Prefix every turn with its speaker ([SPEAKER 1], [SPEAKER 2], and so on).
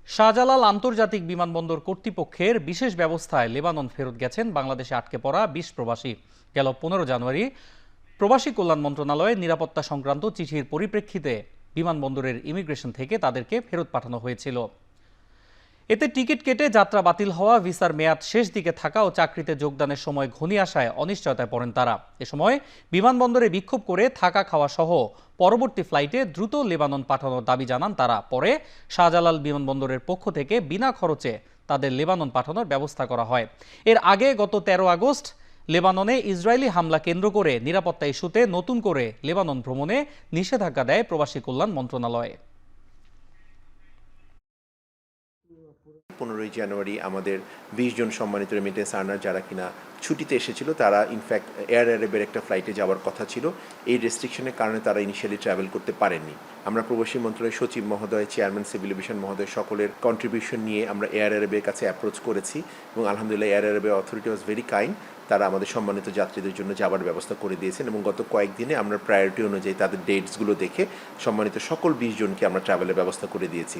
[SPEAKER 1] শাহজালাল আন্তর্জাতিক বিমানবন্দর কর্তৃপক্ষের বিশেষ ব্যবস্থায় লেবানন ফেরত গেছেন বাংলাদেশে আটকে পড়া ২০ প্রবাসী। গেল ১৫ জানুয়ারি প্রবাসী কল্যাণ মন্ত্রণালয়ের নিরাপত্তা সংক্রান্ত চিঠির পরিপ্রেক্ষিতে বিমানবন্দরের ইমিগ্রেশন থেকে তাদেরকে ফেরত পাঠানো হয়েছিল। এতে টিকিট কেটে যাত্রা বাতিল হওয়া, ভিসার মেয়াদ শেষ দিকে থাকা ও চাকরিতে যোগদানের সময় ঘনিয়ে আসায় অনিশ্চয়তায় পড়েন তারা। এ সময় বিমানবন্দরে বিক্ষোভ করে থাকা খাওয়া সহ পরবর্তী ফ্লাইটে দ্রুত লেবানন পাঠানোর দাবি জানান তারা। পরে শাহজালাল বিমানবন্দরের পক্ষ থেকে বিনা খরচে তাদের লেবানন পাঠানোর ব্যবস্থা করা হয়। এর আগে গত ১৩ আগস্ট লেবাননে ইসরায়েলি হামলা কেন্দ্র করে নিরাপত্তা ইস্যুতে নতুন করে লেবানন ভ্রমণে নিষেধাজ্ঞা দেয় প্রবাসী কল্যাণ মন্ত্রণালয়।
[SPEAKER 2] 15 জানুয়ারি আমাদের 20 জন সম্মানিত রেমিটেন্স আর্নার যারা কিনা ছুটিতে এসেছিল, তারা ইনফ্যাক্ট এয়ার অ্যারেবের একটা ফ্লাইটে যাওয়ার কথা ছিল। এই রেস্ট্রিকশনের কারণে তারা ইনিশিয়ালি ট্রাভেল করতে পারেননি। আমরা প্রবাসী মন্ত্রণালয়ের সচিব মহোদয়, চেয়ারম্যান সিভিল এভিয়েশন মহোদয় সকলের কন্ট্রিবিউশন নিয়ে আমরা এয়ার অ্যারেবের কাছে অ্যাপ্রোচ করেছি এবং আলহামদুলিল্লাহ এয়ার অ্যারেবের অথরিটি ওয়াজ ভেরি কাইন্ড। তারা আমাদের সম্মানিত যাত্রীদের জন্য যাবার ব্যবস্থা করে দিয়েছেন এবং গত কয়েকদিনে আমরা প্রায়োরিটি অনুযায়ী তাদের ডেটসগুলো দেখে সম্মানিত সকল 20 জনকে আমরা ট্রাভেলের ব্যবস্থা করে দিয়েছি।